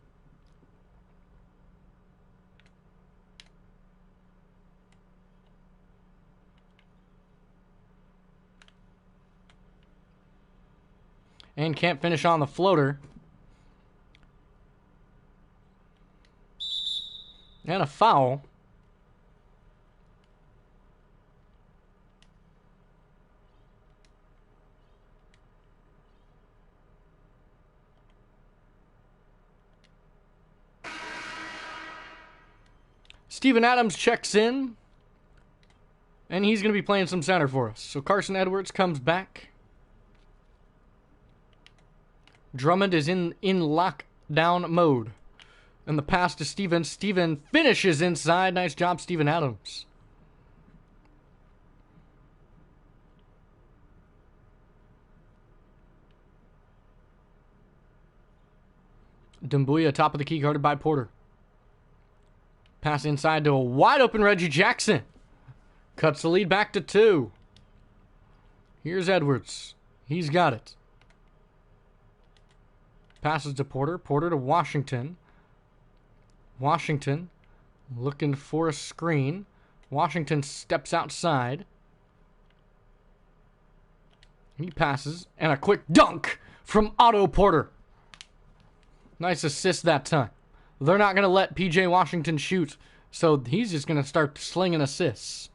And can't finish on the floater. And a foul. Steven Adams checks in. And he's going to be playing some center for us. So Carson Edwards comes back. Drummond is in lockdown mode. And the pass to Steven. Steven finishes inside. Nice job, Steven Adams. Doumbouya, top of the key, guarded by Porter. Pass inside to a wide open Reggie Jackson. Cuts the lead back to 2. Here's Edwards. He's got it. Passes to Porter. Porter to Washington. Washington looking for a screen. Washington steps outside. He passes. And a quick dunk from Otto Porter. Nice assist that time. They're not going to let P.J. Washington shoot. So he's just going to start slinging assists.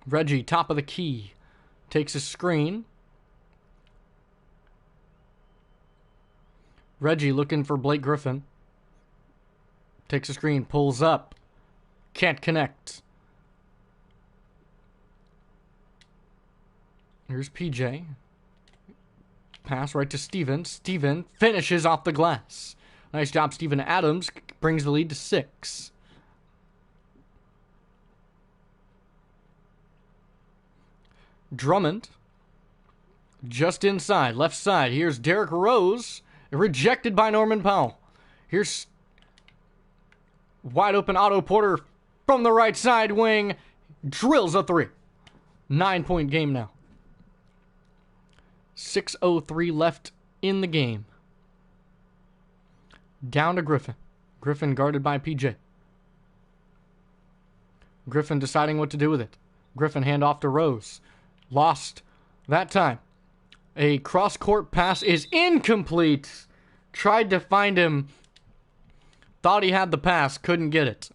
Reggie, top of the key. Takes a screen. Reggie looking for Blake Griffin. Takes a screen, pulls up. Can't connect. Here's PJ. Pass right to Steven. Steven finishes off the glass. Nice job, Steven Adams. Brings the lead to 6. Drummond. Just inside. Left side. Here's Derrick Rose. Rejected by Norman Powell. Here's wide open Otto Porter from the right side wing. Drills a 3. 9-point game now. 6:03 left in the game. Down to Griffin. Griffin guarded by PJ. Griffin deciding what to do with it. Griffin handoff to Rose. Lost that time. A cross-court pass is incomplete. Tried to find him. Thought he had the pass. Couldn't get it.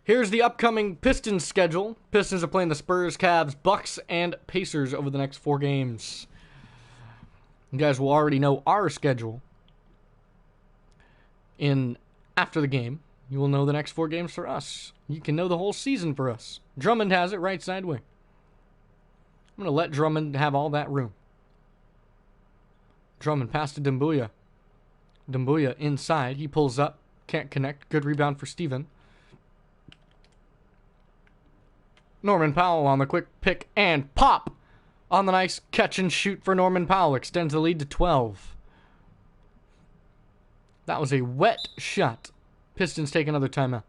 Here's the upcoming Pistons schedule. Pistons are playing the Spurs, Cavs, Bucks, and Pacers over the next 4 games. You guys will already know our schedule. After the game, you will know the next 4 games for us. You can know the whole season for us. Drummond has it right side wing. I'm going to let Drummond have all that room. Drummond pass to Doumbouya. Dumbuya inside. He pulls up. Can't connect. Good rebound for Steven. Norman Powell on the quick pick and pop on the nice catch and shoot for Norman Powell. Extends the lead to 12. That was a wet shot. Pistons take another timeout.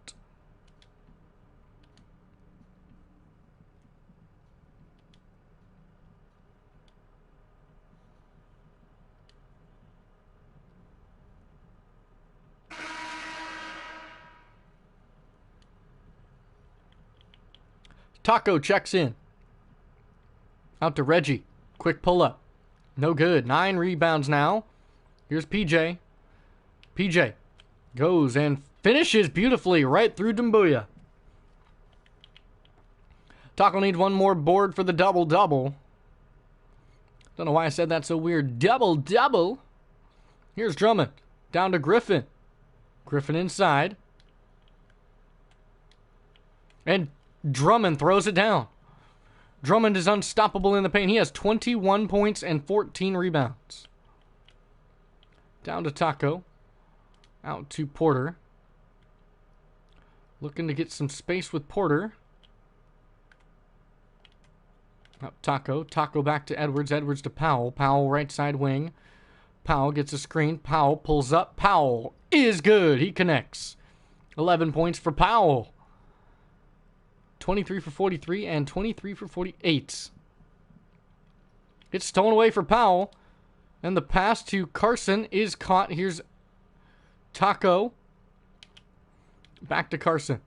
Taco checks in. Out to Reggie. Quick pull up. No good. 9 rebounds now. Here's PJ. PJ goes and finishes beautifully right through Dumbuya. Taco needs one more board for the double-double. Don't know why I said that so weird. Double-double. Here's Drummond. Down to Griffin. Griffin inside. And Drummond throws it down. Drummond is unstoppable in the paint. He has 21 points and 14 rebounds. Down to Taco. Out to Porter. Looking to get some space with Porter. Up Taco. Taco back to Edwards. Edwards to Powell. Powell right side wing. Powell gets a screen. Powell pulls up. Powell is good. He connects. 11 points for Powell. 23 for 43 and 23 for 48. It's stolen away for Powell. And the pass to Carson is caught. Here's Taco. Back to Carson.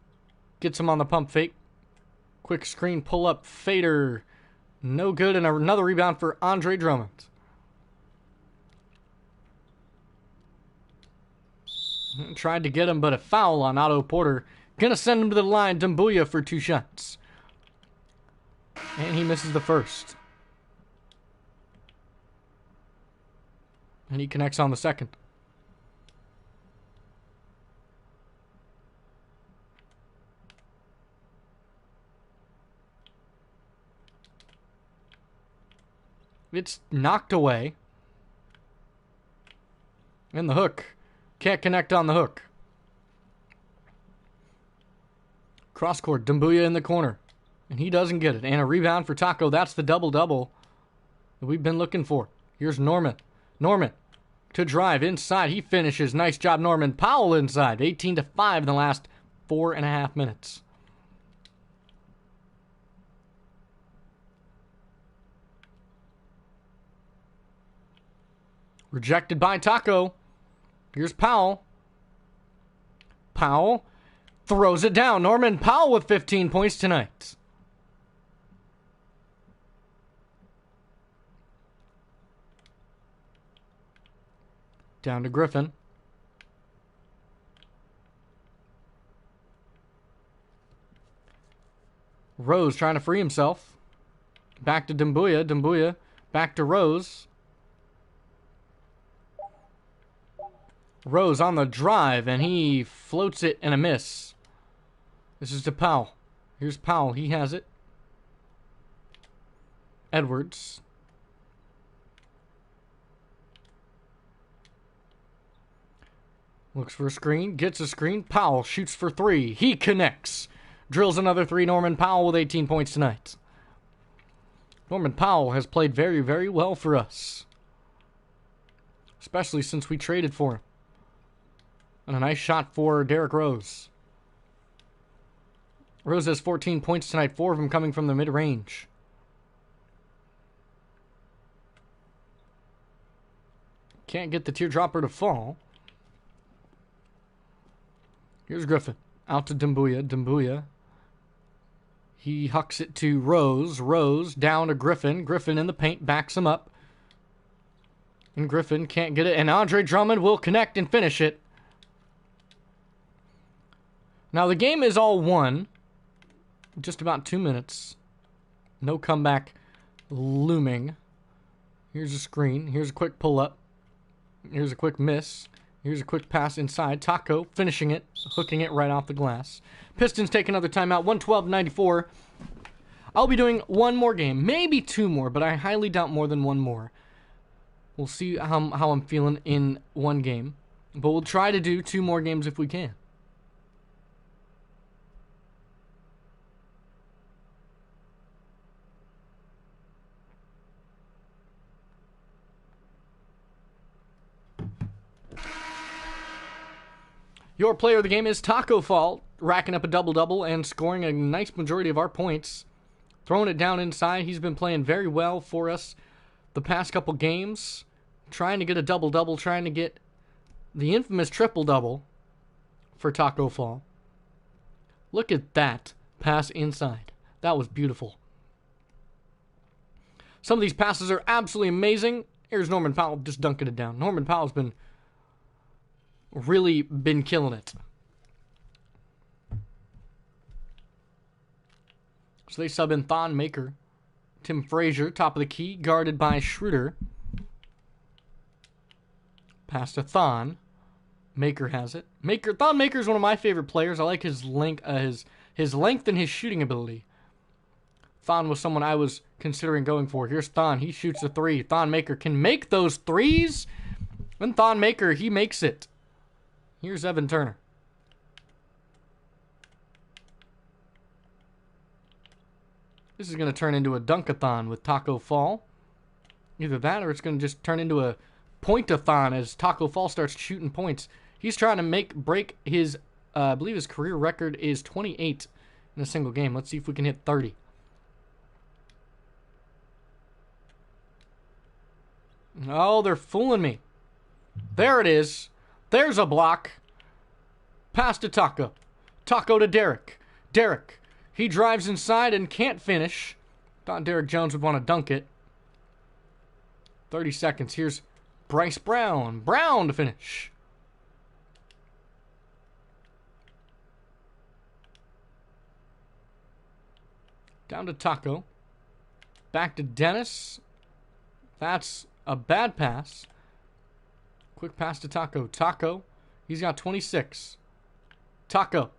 Gets him on the pump fake. Quick screen pull up fader. No good, and another rebound for Andre Drummond. Tried to get him, but a foul on Otto Porter. Gonna send him to the line. Dumbuya for 2 shots. And he misses the first. And he connects on the second. It's knocked away. And the hook. Can't connect on the hook. Cross court, Dumbuya in the corner. And he doesn't get it. And a rebound for Taco. That's the double-double that we've been looking for. Here's Norman. Norman to drive inside. He finishes. Nice job, Norman. Powell inside. 18-5 in the last 4.5 minutes. Rejected by Taco. Here's Powell. Powell throws it down. Norman Powell with 15 points tonight. Down to Griffin. Rose trying to free himself. Back to Dumbuya. Dumbuya back to Rose. Rose on the drive, and he floats it and a miss. This is to Powell. Here's Powell. He has it. Edwards. Looks for a screen. Gets a screen. Powell shoots for 3. He connects. Drills another 3. Norman Powell with 18 points tonight. Norman Powell has played very, very well for us. Especially since we traded for him. And a nice shot for Derrick Rose. Rose has 14 points tonight, 4 of them coming from the mid-range. Can't get the teardropper to fall. Here's Griffin. Out to Dumbuya. Dumbuya. He hucks it to Rose. Rose down to Griffin. Griffin in the paint. Backs him up. And Griffin can't get it. And Andre Drummond will connect and finish it. Now the game is all won. Just about 2 minutes. No comeback looming. Here's a screen. Here's a quick pull-up. Here's a quick miss. Here's a quick pass inside. Taco finishing it. Hooking it right off the glass. Pistons take another timeout. 112-94. I'll be doing one more game. Maybe 2 more, but I highly doubt more than 1 more. We'll see how I'm feeling in 1 game. But we'll try to do 2 more games if we can. Your player of the game is Taco Fall, racking up a double-double and scoring a nice majority of our points. Throwing it down inside. He's been playing very well for us the past couple games. Trying to get a double-double, trying to get the infamous triple-double for Taco Fall. Look at that pass inside. That was beautiful. Some of these passes are absolutely amazing. Here's Norman Powell just dunking it down. Norman Powell's really been killing it. So they sub in Thon Maker. Tim Frazier, top of the key, guarded by Schroeder. Pass to Thon. Maker has it. Thon Maker is one of my favorite players. I like his length, his length and his shooting ability. Thon was someone I was considering going for. Here's Thon. He shoots a 3. Thon Maker can make those 3s. And Thon Maker, he makes it. Here's Evan Turner. This is going to turn into a dunk-a-thon with Taco Fall. Either that or it's going to just turn into a point-a-thon as Taco Fall starts shooting points. He's trying to break his, I believe his career record is 28 in a single game. Let's see if we can hit 30. Oh, they're fooling me. There it is. There's a block. Pass to Taco. Taco to Derek. Derek. He drives inside and can't finish. Thought Derek Jones would want to dunk it. 30 seconds. Here's Bryce Brown. Brown to finish. Down to Taco. Back to Dennis. That's a bad pass. Quick pass to Taco. Taco. He's got 26. Taco.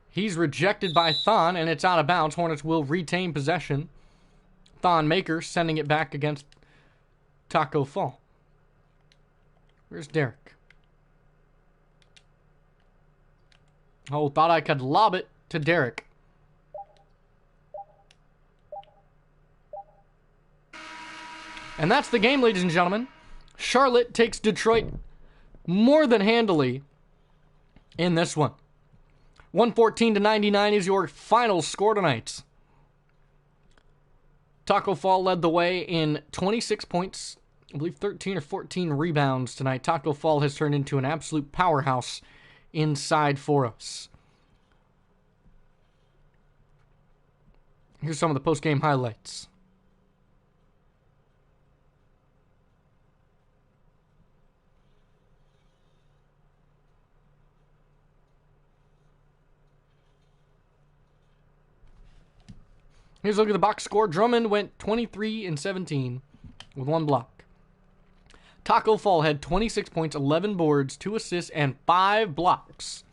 He's rejected by Thon, and it's out of bounds. Hornets will retain possession. Thon Maker sending it back against Taco Fall. Where's Derek? Oh, thought I could lob it to Derek. And that's the game, ladies and gentlemen. Charlotte takes Detroit more than handily in this one. 114-99 is your final score tonight. Taco Fall led the way in 26 points. I believe 13 or 14 rebounds tonight. Taco Fall has turned into an absolute powerhouse inside for us. Here's some of the post-game highlights. Here's a look at the box score. Drummond went 23 and 17 with 1 block. Taco Fall had 26 points, 11 boards, 2 assists, and 5 blocks.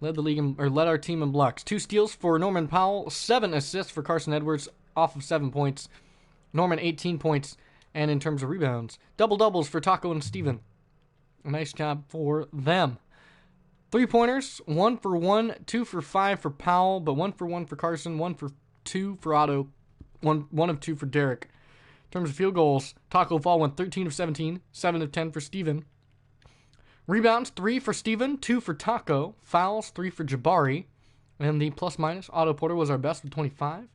Led our team in blocks. 2 steals for Norman Powell, 7 assists for Carson Edwards off of 7 points. Norman 18 points, and in terms of rebounds, double-doubles for Taco and Steven. A nice job for them. 3-pointers, 1 for 1, 2 for 5 for Powell, but 1 for 1 for Carson, 1 for 2 for Otto, 1 of 2 for Derek. In terms of field goals, Taco Fall went 13 of 17, 7 of 10 for Steven. Rebounds, 3 for Steven, 2 for Taco. Fouls, 3 for Jabari. And the plus-minus, Otto Porter was our best with 25.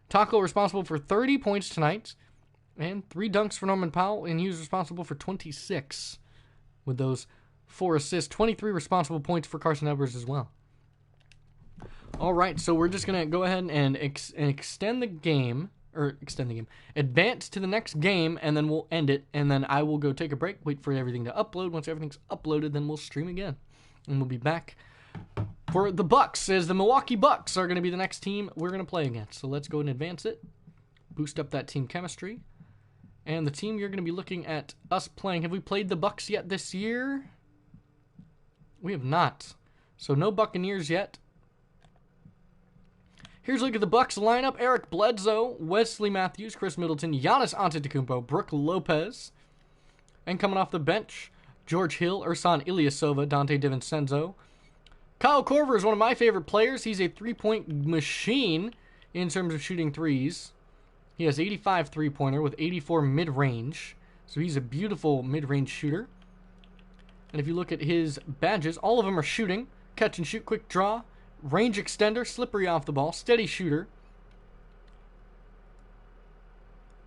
Taco responsible for 30 points tonight, and 3 dunks for Norman Powell, and he was responsible for 26 with those 4 assists. 23 responsible points for Carson Edwards as well. All right, so we're just going to go ahead and extend the game, advance to the next game, and then we'll end it, and then I will go take a break, wait for everything to upload. Once everything's uploaded, then we'll stream again, and we'll be back for the Bucks, as the Milwaukee Bucks are going to be the next team we're going to play against. So let's go and advance it, boost up that team chemistry, and the team you're going to be looking at us playing. Have we played the Bucks yet this year? We have not, so no Buccaneers yet. Here's a look at the Bucks lineup. Eric Bledsoe, Wesley Matthews, Chris Middleton, Giannis Antetokounmpo, Brook Lopez. And coming off the bench, George Hill, Ersan Ilyasova, Dante DiVincenzo. Kyle Korver is one of my favorite players. He's a three-point machine in terms of shooting threes. He has 85 three-pointer with 84 mid-range. So he's a beautiful mid-range shooter. And if you look at his badges, all of them are shooting. Catch and shoot, quick draw, range extender, slippery off the ball, steady shooter,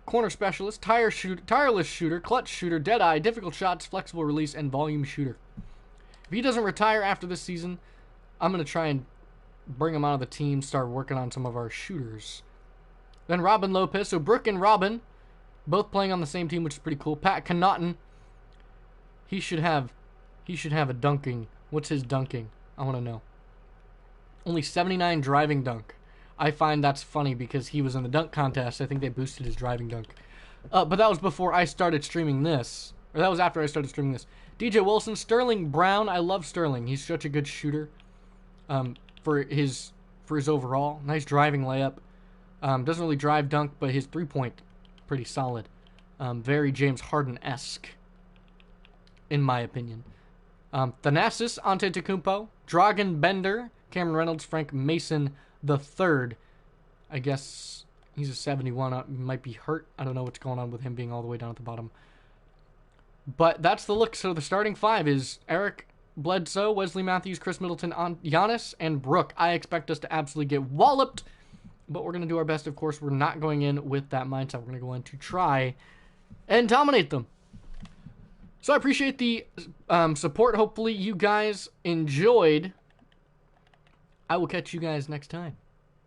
corner specialist, tireless shooter, clutch shooter, dead eye, difficult shots, flexible release, and volume shooter. If he doesn't retire after this season, I'm going to try and bring him out of the team, start working on some of our shooters. Then Robin Lopez. So Brooke and Robin, both playing on the same team, which is pretty cool. Pat Connaughton, he should have a dunking. What's his dunking? I want to know. Only 79 driving dunk. I find that's funny because he was in the dunk contest. I think they boosted his driving dunk. But that was before I started streaming this. Or that was after I started streaming this. DJ Wilson, Sterling Brown. I love Sterling. He's such a good shooter. For his overall. Nice driving layup. Doesn't really drive dunk, but his three-point, pretty solid. Very James Harden-esque, in my opinion. Thanasis Antetokounmpo, Dragan Bender, Cameron Reynolds, Frank Mason III. I guess he's a 71. Might be hurt. I don't know what's going on with him being all the way down at the bottom. But that's the look. So the starting five is Eric Bledsoe, Wesley Matthews, Chris Middleton, Giannis, and Brooke. I expect us to absolutely get walloped, but we're going to do our best. Of course, we're not going in with that mindset. We're going to go in to try and dominate them. So I appreciate the support. Hopefully you guys enjoyed. I will catch you guys next time.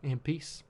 And peace.